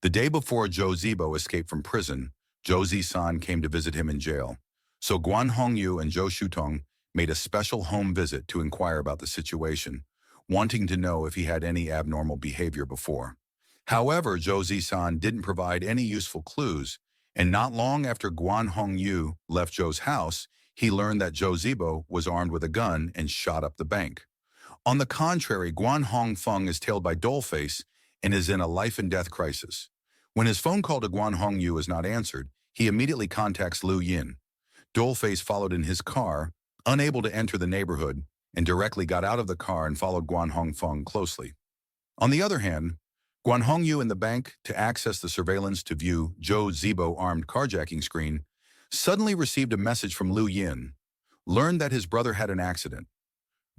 The day before Zhou Zibo escaped from prison, Zhou Zisan came to visit him in jail. So Guan Hongyu and Zhou Shutong made a special home visit to inquire about the situation, wanting to know if he had any abnormal behavior before. However, Zhou Zisan didn't provide any useful clues, and not long after Guan Hongyu left Zhou's house, he learned that Zhou Zibo was armed with a gun and shot up the bank. On the contrary, Guan Hongfeng is tailed by Dollface and is in a life-and-death crisis. When his phone call to Guan Hongyu is not answered, he immediately contacts Liu Yin. Dollface followed in his car, unable to enter the neighborhood, and directly got out of the car and followed Guan Hongfeng closely. On the other hand, Guan Hongyu in the bank to access the surveillance to view Zhou Zibo armed carjacking screen suddenly received a message from Liu Yin, learned that his brother had an accident.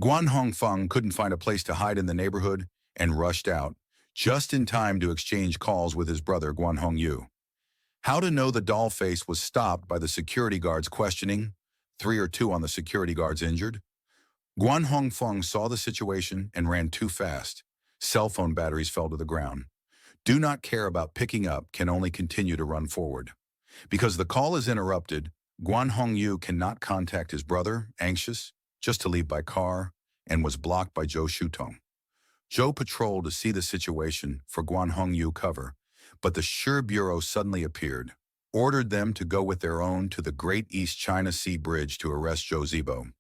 Guan Hongfeng couldn't find a place to hide in the neighborhood and rushed out, just in time to exchange calls with his brother Guan Hongyu. How to know the doll face was stopped by the security guards questioning, 3 or 2 on the security guards injured. Guan Hongfeng saw the situation and ran too fast. Cell phone batteries fell to the ground. Do not care about picking up, can only continue to run forward. Because the call is interrupted, Guan Hongyu cannot contact his brother, anxious, just to leave by car, and was blocked by Zhou Shutong. Zhou patrolled to see the situation for Guan Hongyu cover, but the Sure Bureau suddenly appeared, ordered them to go with their own to the Great East China Sea Bridge to arrest Zhou Zibo.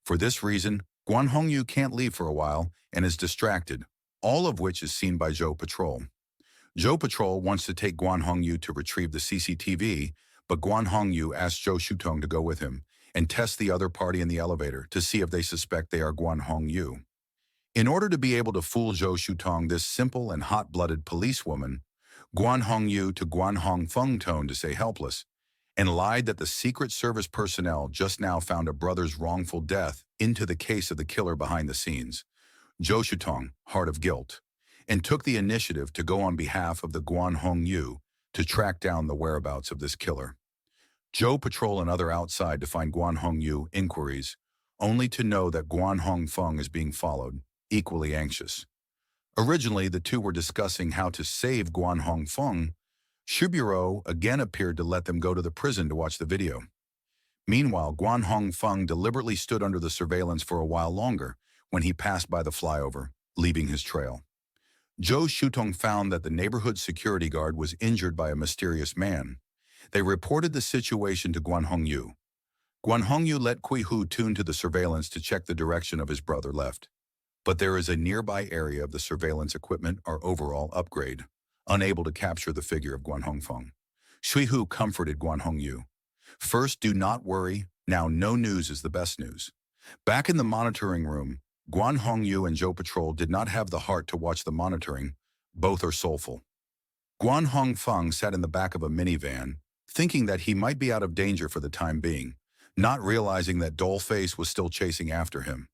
For this reason, Guan Hongyu can't leave for a while and is distracted, all of which is seen by Zhou Patrol. Zhou Patrol wants to take Guan Hongyu to retrieve the CCTV, but Guan Hongyu asks Zhou Shutong to go with him and test the other party in the elevator to see if they suspect they are Guan Hongyu. In order to be able to fool Zhou Shutong, this simple and hot-blooded policewoman, Guan Hongyu to Guan Hongfeng toned to say helpless, and lied that the Secret Service personnel just now found a brother's wrongful death into the case of the killer behind the scenes. Zhou Shutong, heart of guilt, and took the initiative to go on behalf of the Guan Hongyu to track down the whereabouts of this killer. Zhou patrol another outside to find Guan Hongyu inquiries, only to know that Guan Hongfeng is being followed, equally anxious. Originally, the two were discussing how to save Guan Hongfeng. Bureau again appeared to let them go to the prison to watch the video. Meanwhile, Guan Hongfeng deliberately stood under the surveillance for a while longer when he passed by the flyover, leaving his trail. Zhou Shutong found that the neighborhood security guard was injured by a mysterious man. They reported the situation to Guan Hongyu. Guan Hongyu let Kui Hu tune to the surveillance to check the direction of his brother left. But there is a nearby area of the surveillance equipment or overall upgrade, unable to capture the figure of Guan Hongfeng. Kui Hu comforted Guan Hongyu. First, do not worry, now no news is the best news. Back in the monitoring room, Guan Hongyu and Zhou Patrol did not have the heart to watch the monitoring. Both are soulful. Guan Hongfeng sat in the back of a minivan, thinking that he might be out of danger for the time being, not realizing that Dollface was still chasing after him.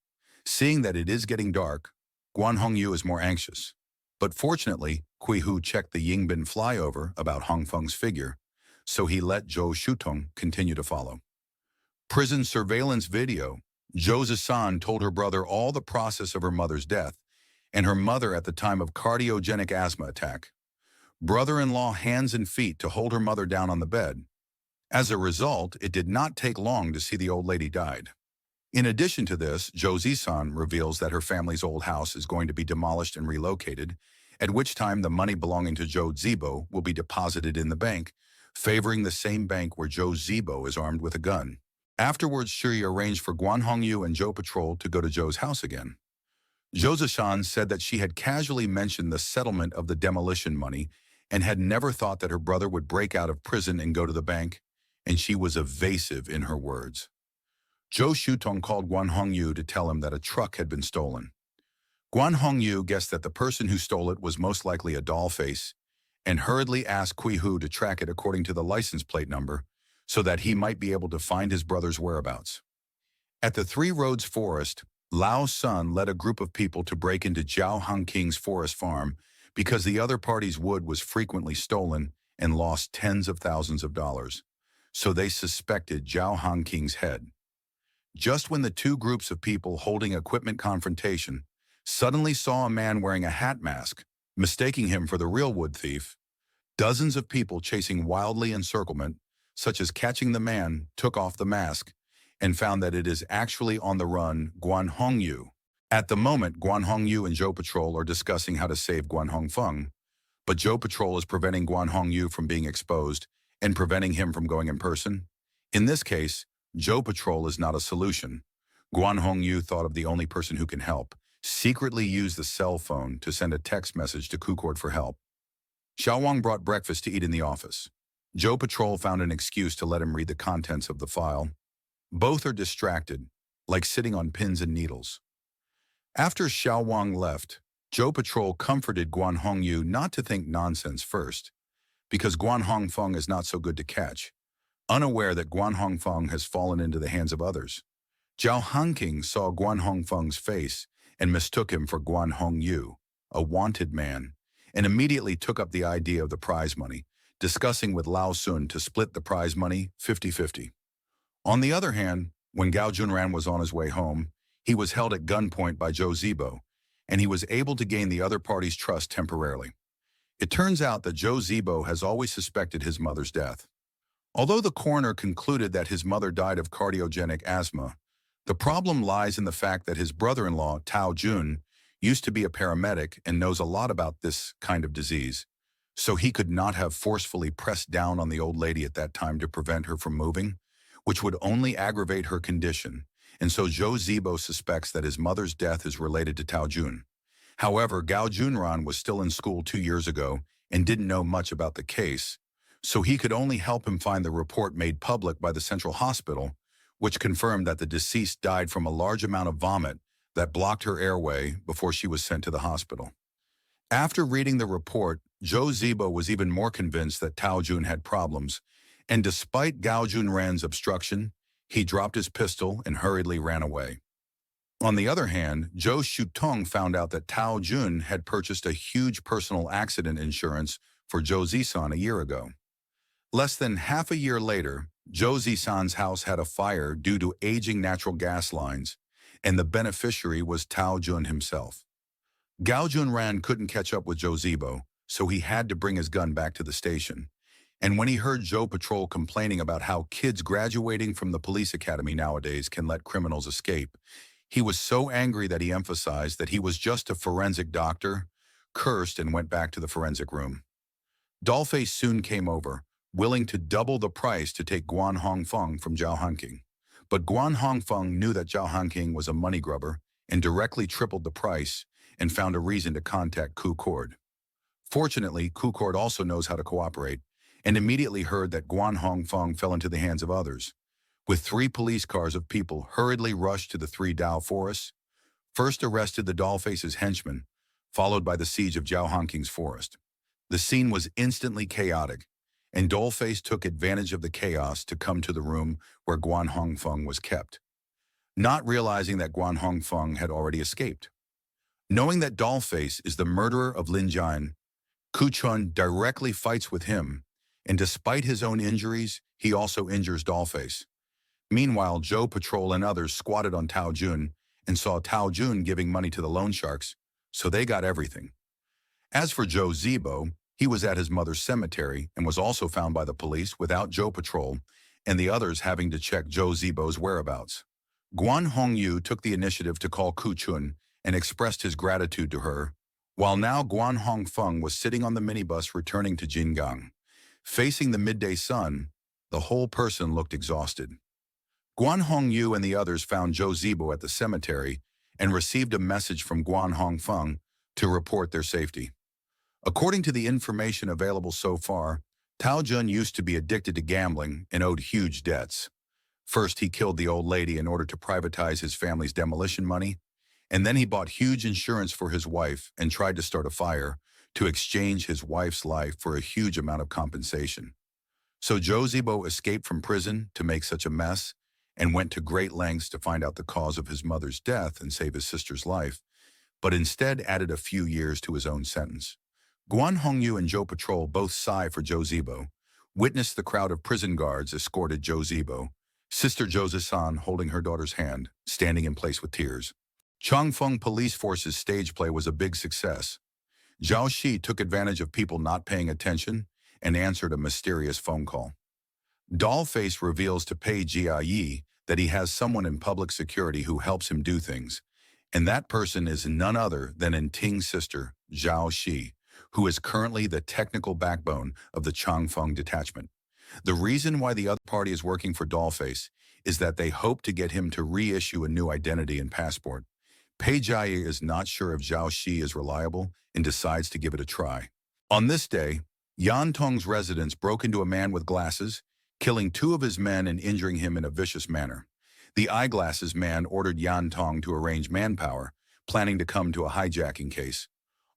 Seeing that it is getting dark, Guan Hongyu is more anxious. But fortunately, Kui Hu checked the Yingbin flyover about Hongfeng's figure, so he let Zhou Shutong continue to follow. Prison surveillance video. Zhou Zisan told her brother all the process of her mother's death and her mother at the time of cardiogenic asthma attack. Brother-in-law hands and feet to hold her mother down on the bed. As a result, it did not take long to see the old lady died. In addition to this, Zhou Zisan reveals that her family's old house is going to be demolished and relocated, at which time the money belonging to Zhou Zibo will be deposited in the bank, favoring the same bank where Zhou Zibo is armed with a gun. Afterwards, Shi arranged for Guan Hongyu and Zhou Patrol to go to Zhou's house again. Zhou Zishan said that she had casually mentioned the settlement of the demolition money and had never thought that her brother would break out of prison and go to the bank, and she was evasive in her words. Zhou Shutong called Guan Hongyu to tell him that a truck had been stolen. Guan Hongyu guessed that the person who stole it was most likely a doll face and hurriedly asked Kui Hu to track it according to the license plate number so that he might be able to find his brother's whereabouts. At the Three Roads Forest, Lao's son led a group of people to break into Zhao Hongqing's forest farm because the other party's wood was frequently stolen and lost tens of thousands of dollars, so they suspected Zhao Hongqing's head. Just when the two groups of people holding equipment confrontation suddenly saw a man wearing a hat mask, mistaking him for the real wood thief, Dozens of people chasing wildly encirclement, such as catching the man, took off the mask and found that it is actually on the run Guan Hongyu. At the moment, Guan Hongyu and Zhou Patrol are discussing how to save Guan Hongfeng, but Zhou Patrol is preventing Guan Hongyu from being exposed and preventing him from going in person. In this case, Zhou Patrol is not a solution. Guan Hongyu thought of the only person who can help, secretly used the cell phone to send a text message to Kucord for help. Xiao Wang brought breakfast to eat in the office. Zhou Patrol found an excuse to let him read the contents of the file. Both are distracted, like sitting on pins and needles. After Xiao Wang left, Zhou Patrol comforted Guan Hongyu not to think nonsense first, because Guan Hongfeng is not so good to catch, unaware that Guan Hongfeng has fallen into the hands of others. Zhao Hanqing saw Guan Hongfeng's face and mistook him for Guan Hongyu, a wanted man, and immediately took up the idea of the prize money, discussing with Lao Sun to split the prize money 50-50. On the other hand, when Gao Junran was on his way home, he was held at gunpoint by Zhou Zibo, and he was able to gain the other party's trust temporarily. It turns out that Zhou Zibo has always suspected his mother's death. Although the coroner concluded that his mother died of cardiogenic asthma, the problem lies in the fact that his brother-in-law, Tao Jun, used to be a paramedic and knows a lot about this kind of disease, so he could not have forcefully pressed down on the old lady at that time to prevent her from moving, which would only aggravate her condition, and so Zhou Zibo suspects that his mother's death is related to Tao Jun. However, Gao Junran was still in school 2 years ago and didn't know much about the case, so he could only help him find the report made public by the Central Hospital, which confirmed that the deceased died from a large amount of vomit that blocked her airway before she was sent to the hospital. After reading the report, Zhou Zibo was even more convinced that Tao Jun had problems, and despite Gao Junran's obstruction, he dropped his pistol and hurriedly ran away. On the other hand, Zhou Shutong found out that Tao Jun had purchased a huge personal accident insurance for Zhou Zisan a year ago. Less than half a year later, Zhou Zisan's house had a fire due to aging natural gas lines, and the beneficiary was Tao Jun himself. Gao Junran couldn't catch up with Zhou Zibo, so he had to bring his gun back to the station. And when he heard Zhou Patrol complaining about how kids graduating from the police academy nowadays can let criminals escape, he was so angry that he emphasized that he was just a forensic doctor, cursed, and went back to the forensic room. Dollface soon came over, willing to double the price to take Guan Hongfeng from Zhao Hanqing. But Guan Hongfeng knew that Zhao Hanqing was a money grubber and directly tripled the price and found a reason to contact Kucord. Fortunately, Kucord also knows how to cooperate and immediately heard that Guan Hongfeng fell into the hands of others. With 3 police cars of people hurriedly rushed to the 3 Dao forests, first arrested the Dollface's henchmen, followed by the siege of Zhao Hanqing's forest. The scene was instantly chaotic, and Dollface took advantage of the chaos to come to the room where Guan Hongfeng was kept, not realizing that Guan Hongfeng had already escaped. Knowing that Dollface is the murderer of Lin Jian, Ku Chun directly fights with him, and despite his own injuries, he also injures Dollface. Meanwhile, Zhou Patrol and others squatted on Tao Jun and saw Tao Jun giving money to the loan sharks, so they got everything. As for Zhou Zibo, he was at his mother's cemetery and was also found by the police without Zhou Patrol and the others having to check Zhou Zibo's whereabouts. Guan Hongyu took the initiative to call Ku Chun and expressed his gratitude to her, while now Guan Hongfeng was sitting on the minibus returning to Jingang. Facing the midday sun, the whole person looked exhausted. Guan Hongyu and the others found Zhou Zibo at the cemetery and received a message from Guan Hongfeng to report their safety. According to the information available so far, Tao Jun used to be addicted to gambling and owed huge debts. First, he killed the old lady in order to privatize his family's demolition money, and then he bought huge insurance for his wife and tried to start a fire to exchange his wife's life for a huge amount of compensation. So Zhou Zibo escaped from prison to make such a mess and went to great lengths to find out the cause of his mother's death and save his sister's life, but instead added a few years to his own sentence. Guan Hongyu and Zhou Patrol both sigh for Zhou Zibo, witnessed the crowd of prison guards escorted Zhou Zibo, Sister Zhou Zisan holding her daughter's hand, standing in place with tears. Changfeng Police Force's stage play was a big success. Zhao Shi took advantage of people not paying attention and answered a mysterious phone call. Dollface reveals to Pei Jia that he has someone in public security who helps him do things, and that person is none other than Ting's sister, Zhao Shi, who is currently the technical backbone of the Changfeng detachment. The reason why the other party is working for Dollface is that they hope to get him to reissue a new identity and passport. Pei Jia is not sure if Zhao Shi is reliable and decides to give it a try. On this day, Yan Tong's residence broke into a man with glasses, killing 2 of his men and injuring him in a vicious manner. The eyeglasses man ordered Yan Tong to arrange manpower, planning to come to a hijacking case.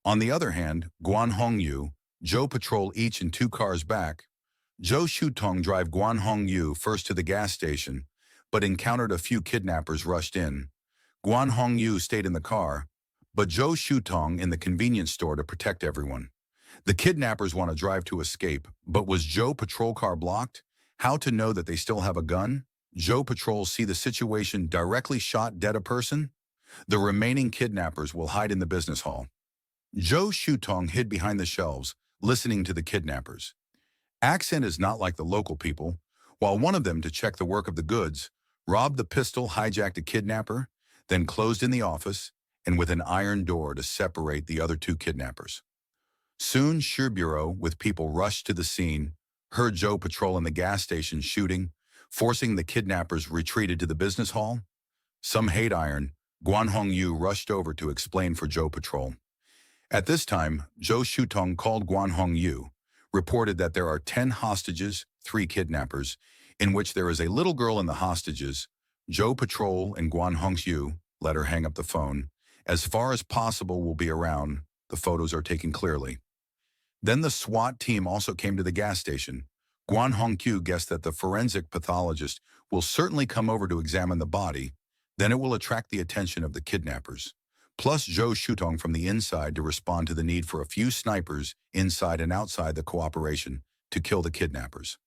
On the other hand, Guan Hongyu, Zhou patrol each in 2 cars back. Zhou Shutong drive Guan Hongyu first to the gas station, but encountered a few kidnappers rushed in. Guan Hongyu stayed in the car, but Zhou Shutong in the convenience store to protect everyone. The kidnappers want to drive to escape, but was Zhou patrol car blocked? How to know that they still have a gun? Zhou patrols see the situation directly shot dead a person? The remaining kidnappers will hide in the business hall. Zhou Shutong hid behind the shelves, listening to the kidnappers. Accent is not like the local people. While one of them, to check the work of the goods, robbed the pistol, hijacked a kidnapper, then closed in the office, and with an iron door to separate the other 2 kidnappers. Soon, Bureau, with people rushed to the scene, heard Zhou patrol in the gas station shooting, forcing the kidnappers retreated to the business hall. Some hate iron. Guan Hongyu rushed over to explain for Zhou patrol. At this time, Zhou Shutong called Guan Hongyu, reported that there are 10 hostages, 3 kidnappers, in which there is a little girl in the hostages. Zhou patrol and Guan Hongyu let her hang up the phone. As far as possible will be around. The photos are taken clearly. Then the SWAT team also came to the gas station. Guan Hongyu guessed that the forensic pathologist will certainly come over to examine the body. Then it will attract the attention of the kidnappers. Plus Zhou Shutong from the inside to respond to the need for a few snipers inside and outside the cooperation to kill the kidnappers.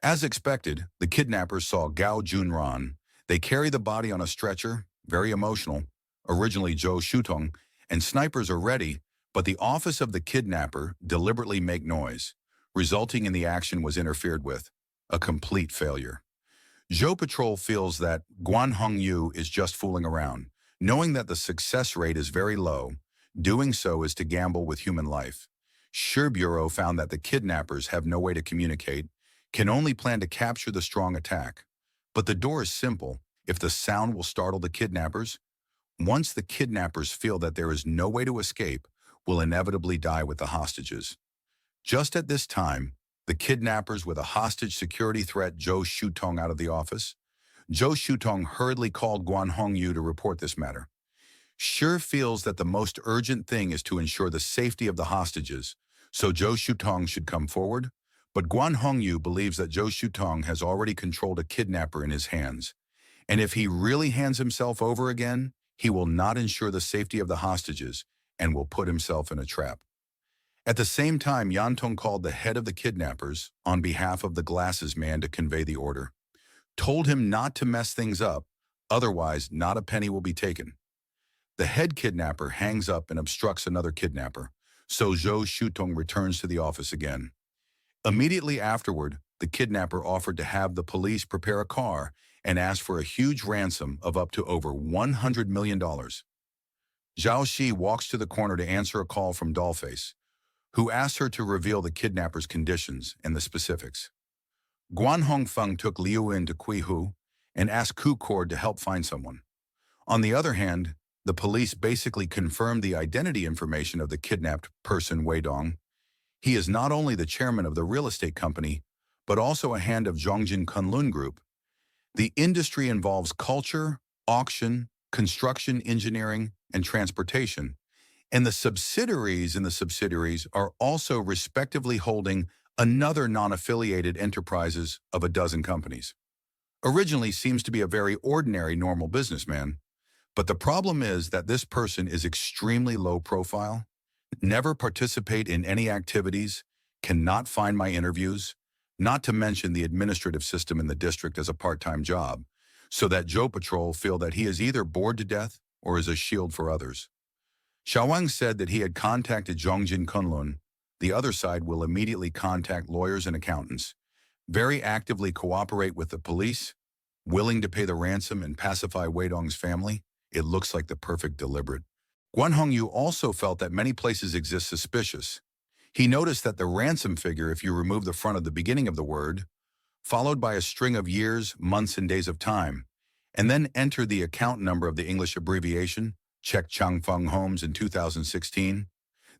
As expected, the kidnappers saw Gao Junran. They carry the body on a stretcher, very emotional. Originally Zhou Shutong, and snipers are ready, but the office of the kidnapper deliberately make noise, resulting in the action was interfered with. A complete failure. Zhou Patrol feels that Guan Hongyu is just fooling around. Knowing that the success rate is very low, doing so is to gamble with human life. Bureau found that the kidnappers have no way to communicate, can only plan to capture the strong attack. But the door is simple. If the sound will startle the kidnappers, once the kidnappers feel that there is no way to escape, will inevitably die with the hostages. Just at this time, the kidnappers with a hostage security threat Zhou Shutong out of the office. Zhou Shutong hurriedly called Guan Hongyu to report this matter. Feels that the most urgent thing is to ensure the safety of the hostages, so Zhou Shutong should come forward, but Guan Hongyu believes that Zhou Shutong has already controlled a kidnapper in his hands, and if he really hands himself over again, he will not ensure the safety of the hostages and will put himself in a trap. At the same time, Yantong called the head of the kidnappers on behalf of the glasses man to convey the order. Told him not to mess things up, otherwise not a penny will be taken. The head kidnapper hangs up and obstructs another kidnapper, so Zhou Shutong returns to the office again. Immediately afterward, the kidnapper offered to have the police prepare a car and asked for a huge ransom of up to over $100 million. Zhao Shi walks to the corner to answer a call from Dollface, who asks her to reveal the kidnapper's conditions and the specifics. Guan Hongfeng took Liu in to Quihu and asked Ku Cord to help find someone. On the other hand, the police basically confirmed the identity information of the kidnapped person Wei Dong. He is not only the chairman of the real estate company, but also a hand of Zhongjin Kunlun Group. The industry involves culture, auction, construction, engineering, and transportation, and the subsidiaries in the subsidiaries are also respectively holding another non-affiliated enterprises of a dozen companies. Originally seems to be a very ordinary normal businessman, but the problem is that this person is extremely low profile, never participate in any activities, cannot find my interviews, not to mention the administrative system in the district as a part-time job, so that Zhou Patrol feel that he is either bored to death or is a shield for others. Xiaowang said that he had contacted Zhongjin Kunlun, The other side will immediately contact lawyers and accountants, very actively cooperate with the police, willing to pay the ransom and pacify Wei Dong's family. It looks like the perfect deliberate. Guan Hongyu also felt that many places exist suspicious. He noticed that the ransom figure, if you remove the front of the beginning of the word, followed by a string of years, months, and days of time, and then enter the account number of the English abbreviation, check Changfeng Homes in 2016,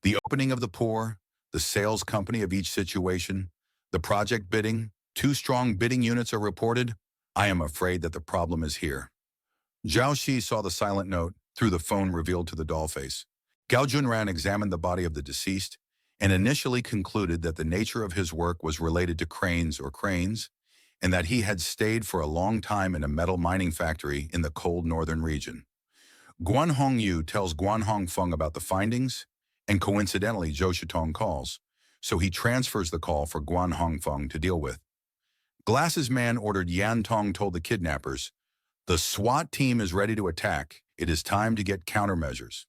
the opening of the pour, the sales company of each situation, the project bidding, 2 strong bidding units are reported. I am afraid that the problem is here. Zhao Shi saw the silent note through the phone revealed to the dollface. Gao Junran examined the body of the deceased and initially concluded that the nature of his work was related to cranes, and that he had stayed for a long time in a metal mining factory in the cold northern region. Guan Hongyu tells Guan Hongfeng about the findings, and coincidentally Zhou Shitong calls, so he transfers the call for Guan Hongfeng to deal with. Glasses Man ordered Yan Tong told the kidnappers, "The SWAT team is ready to attack. It is time to get countermeasures.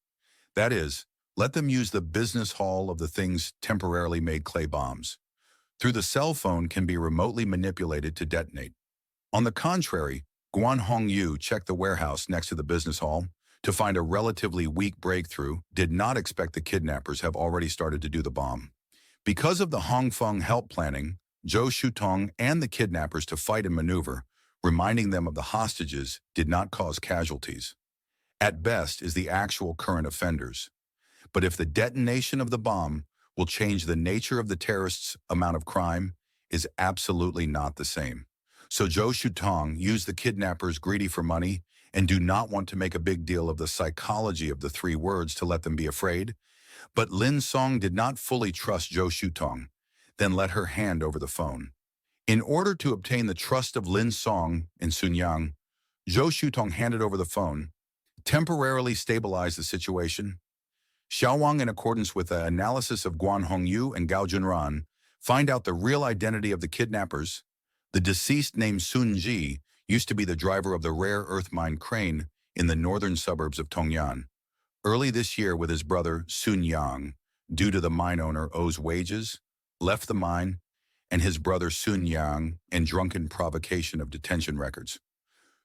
That is, let them use the business hall of the things temporarily made clay bombs. Through the cell phone can be remotely manipulated to detonate." On the contrary, Guan Hongyu checked the warehouse next to the business hall to find a relatively weak breakthrough, did not expect the kidnappers have already started to do the bomb. Because of the Hongfeng help planning, Zhou Shutong and the kidnappers to fight and maneuver, reminding them of the hostages, did not cause casualties. At best is the actual current offenders. But if the detonation of the bomb will change the nature of the terrorists' amount of crime, is absolutely not the same. So Zhou Shutong used the kidnappers greedy for money and do not want to make a big deal of the psychology of the 3 words to let them be afraid. But Lin Song did not fully trust Zhou Shutong, then let her hand over the phone. In order to obtain the trust of Lin Song and Sun Yang, Zhou Shutong handed over the phone, temporarily stabilized the situation. Xiao Wang, in accordance with the analysis of Guan Hongyu and Gao Junran, find out the real identity of the kidnappers. The deceased, named Sun Ji, used to be the driver of the rare earth mine crane in the northern suburbs of Tongyan. Early this year, with his brother Sun Yang, due to the mine owner owes wages, left the mine, and his brother Sun Yang in drunken provocation of detention records.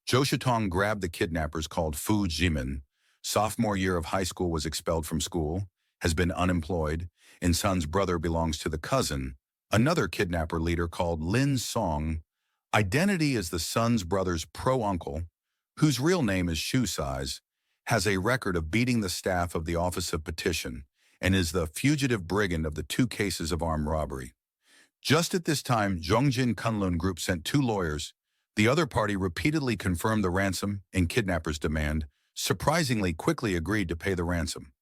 Zhou Shitong grabbed the kidnappers called Fu Jimin. Sophomore year of high school, was expelled from school, has been unemployed, and Sun's brother belongs to the cousin, another kidnapper leader called Lin Song. Identity is the son's brother's pro-uncle, whose real name is Shu Size, has a record of beating the staff of the Office of Petition, and is the fugitive brigand of the 2 cases of armed robbery. Just at this time, Zhongjin Kunlun Group sent 2 lawyers. The other party repeatedly confirmed the ransom and kidnappers' demand, surprisingly quickly agreed to pay the ransom.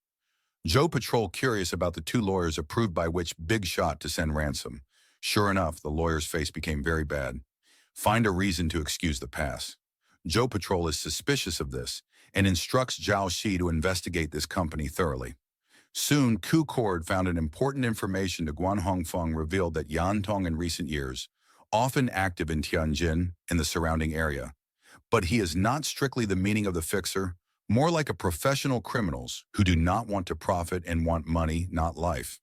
Zhou Patrol, curious about the 2 lawyers, approved by which big shot to send ransom. Sure enough, the lawyer's face became very bad. Find a reason to excuse the pass. Zhou Patrol is suspicious of this and instructs Zhao Shi to investigate this company thoroughly. Soon, Ku Cord found an important information to Guan Hongfeng revealed that Yan Tong in recent years, often active in Tianjin and the surrounding area. But he is not strictly the meaning of the fixer, more like a professional criminals who do not want to profit and want money, not life.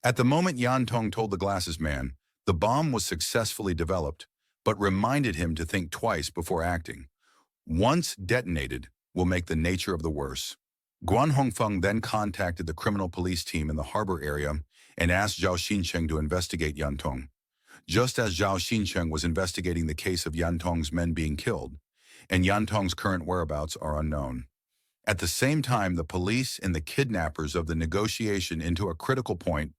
At the moment Yan Tong told the Glasses Man, the bomb was successfully developed, but reminded him to think twice before acting. Once detonated, will make the nature of the worse. Guan Hongfeng then contacted the criminal police team in the harbor area and asked Zhao Xincheng to investigate Yan Tong. Just as Zhao Xincheng was investigating the case of Yan Tong's men being killed, and Yan Tong's current whereabouts are unknown. At the same time, the police and the kidnappers of the negotiation into a critical point,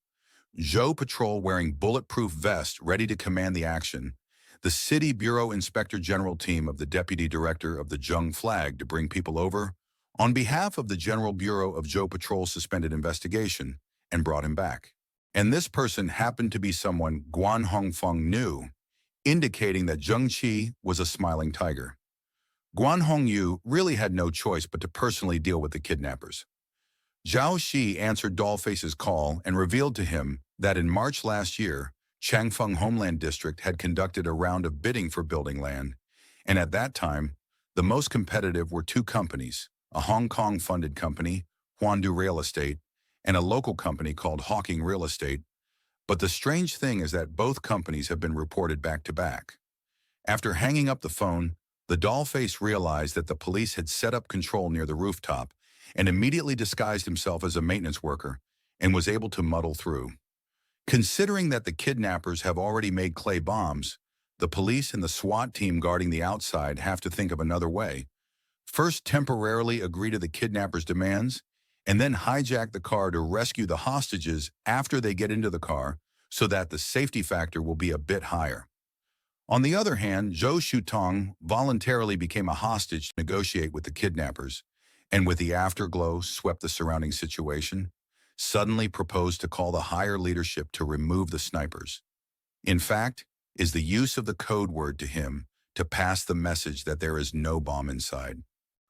Zhou Patrol wearing bulletproof vest ready to command the action, the City Bureau Inspector General team of the Deputy Director of the Zheng Flag to bring people over, on behalf of the General Bureau of Zhou Patrol suspended investigation and brought him back. And this person happened to be someone Guan Hongfeng knew, indicating that Zheng Qi was a smiling tiger. Guan Hongyu really had no choice but to personally deal with the kidnappers. Zhao Shi answered Dollface's call and revealed to him that in March last year, Changfeng Homeland District had conducted a round of bidding for building land, and at that time, the most competitive were 2 companies, a Hong Kong-funded company, Huandu Real Estate, and a local company called Hawking Real Estate, But the strange thing is that both companies have been reported back to back. After hanging up the phone, the dollface realized that the police had set up control near the rooftop and immediately disguised himself as a maintenance worker and was able to muddle through. Considering that the kidnappers have already made clay bombs, the police and the SWAT team guarding the outside have to think of another way. First, temporarily agree to the kidnappers' demands, and then hijack the car to rescue the hostages after they get into the car so that the safety factor will be a bit higher. On the other hand, Zhou Shutong voluntarily became a hostage to negotiate with the kidnappers, and with the afterglow swept the surrounding situation, suddenly proposed to call the higher leadership to remove the snipers. In fact, is the use of the code word to him to pass the message that there is no bomb inside.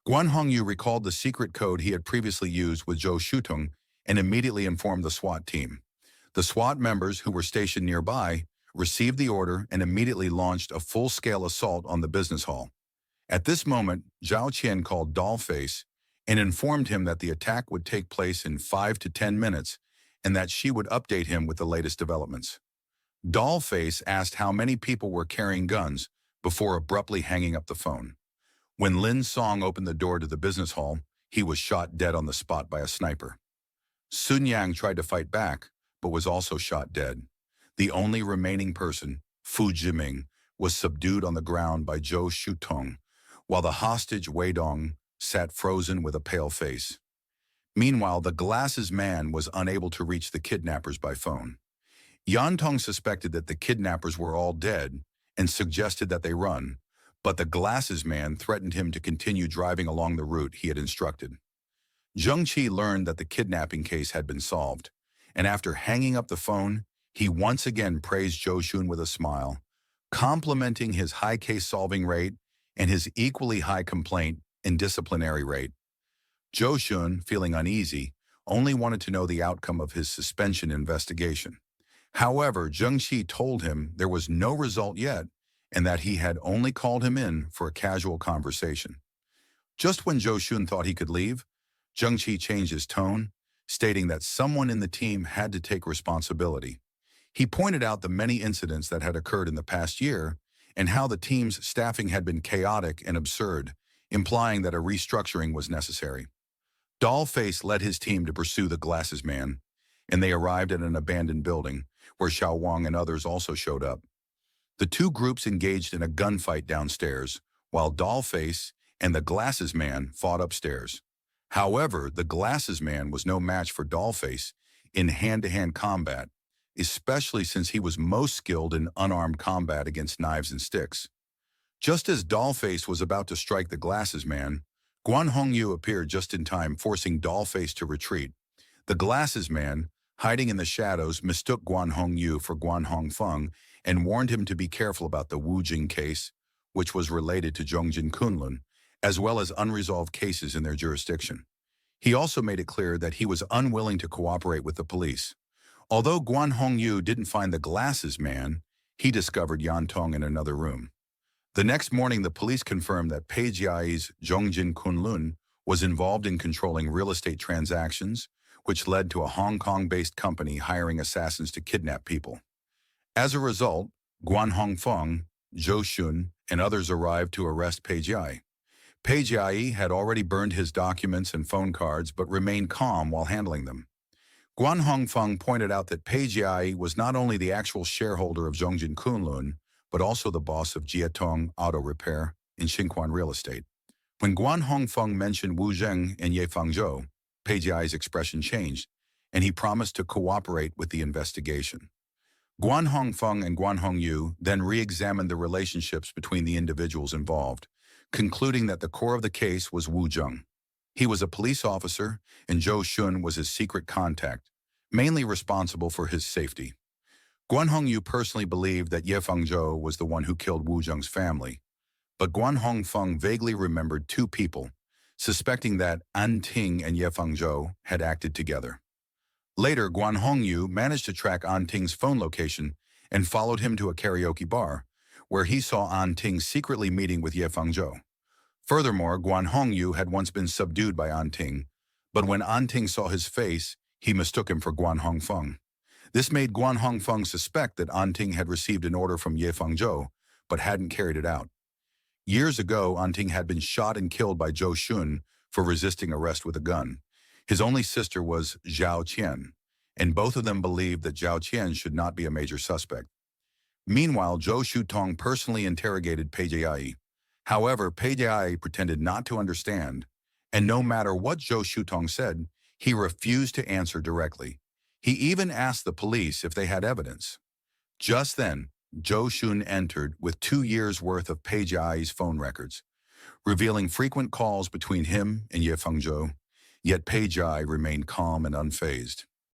Guan Hongyu recalled the secret code he had previously used with Zhou Shutong and immediately informed the SWAT team. The SWAT members who were stationed nearby received the order and immediately launched a full-scale assault on the business hall. At this moment, Zhao Qian called Dollface and informed him that the attack would take place in 5 to 10 minutes and that she would update him with the latest developments. Dollface asked how many people were carrying guns before abruptly hanging up the phone. When Lin Song opened the door to the business hall, he was shot dead on the spot by a sniper. Sun Yang tried to fight back, but was also shot dead. The only remaining person, Fu Jiming, was subdued on the ground by Zhou Shutong, while the hostage Wei Dong sat frozen with a pale face. Meanwhile, the glasses man was unable to reach the kidnappers by phone. Yan Tong suspected that the kidnappers were all dead and suggested that they run, but the glasses man threatened him to continue driving along the route he had instructed. Zheng Qi learned that the kidnapping case had been solved, and after hanging up the phone, he once again praised Zhou Shun with a smile, complimenting his high case-solving rate and his equally high complaint and disciplinary rate. Zhou Shun, feeling uneasy, only wanted to know the outcome of his suspension investigation. However, Zheng Qi told him there was no result yet and that he had only called him in for a casual conversation. Just when Zhou Shun thought he could leave, Zheng Qi changed his tone, stating that someone in the team had to take responsibility. He pointed out the many incidents that had occurred in the past year and how the team's staffing had been chaotic and absurd, implying that a restructuring was necessary. Dollface led his team to pursue the glasses man, and they arrived at an abandoned building, where Xiao Wang and others also showed up. The two groups engaged in a gunfight downstairs, while Dollface and the glasses man fought upstairs. However, the glasses man was no match for Dollface in hand-to-hand combat, especially since he was most skilled in unarmed combat against knives and sticks. Just as Dollface was about to strike the glasses man, Guan Hongyu appeared just in time, forcing Dollface to retreat. The glasses man, hiding in the shadows, mistook Guan Hongyu for Guan Hongfeng and warned him to be careful about the Wu Jing case, which was related to Zhongjin Kunlun, as well as unresolved cases in their jurisdiction. He also made it clear that he was unwilling to cooperate with the police. Although Guan Hongyu didn't find the glasses man, he discovered Yan Tong in another room. The next morning, the police confirmed that Pei Jiai's Zhongjin Kunlun was involved in controlling real estate transactions, which led to a Hong Kong-based company hiring assassins to kidnap people. As a result, Guan Hongfeng, Zhou Shun, and others arrived to arrest Pei Jiai. Pei Jiai had already burned his documents and phone cards but remained calm while handling them. Guan Hongfeng pointed out that Pei Jiai was not only the actual shareholder of Zhongjin Kunlun, but also the boss of Jiatong Auto Repair in Xinquan Real Estate. When Guan Hongfeng mentioned Wu Zheng and Ye Fangzhou, Pei Jiai's expression changed, and he promised to cooperate with the investigation. Guan Hongfeng and Guan Hongyu then re-examined the relationships between the individuals involved, concluding that the core of the case was Wu Zheng. He was a police officer, and Zhou Shun was his secret contact, mainly responsible for his safety. Guan Hongyu personally believed that Ye Fangzhou was the one who killed Wu Zheng's family, but Guan Hongfeng vaguely remembered two people, suspecting that An Ting and Ye Fangzhou had acted together. Later, Guan Hongyu managed to track An Ting's phone location and followed him to a karaoke bar, where he saw An Ting secretly meeting with Ye Fangzhou. Furthermore, Guan Hongyu had once been subdued by An Ting, but when An Ting saw his face, he mistook him for Guan Hongfeng. This made Guan Hongfeng suspect that Anting had received an order from Ye Fengzhou, but hadn't carried it out. Years ago, Anting had been shot and killed by Zhou Xun for resisting arrest with a gun. His only sister was Zhao Qian, and both of them believed that Zhao Qian should not be a major suspect. Meanwhile, Zhou Shutong personally interrogated Pei Jiai. However, Pei Jiai pretended not to understand, and no matter what Zhou Shutong said, he refused to answer directly. He even asked the police if they had evidence. Just then, Zhou Xun entered with 2 years' worth of Pei Jiai's phone records, revealing frequent calls between him and Ye Fengzhou, yet Pei Jiai remained calm and unfazed.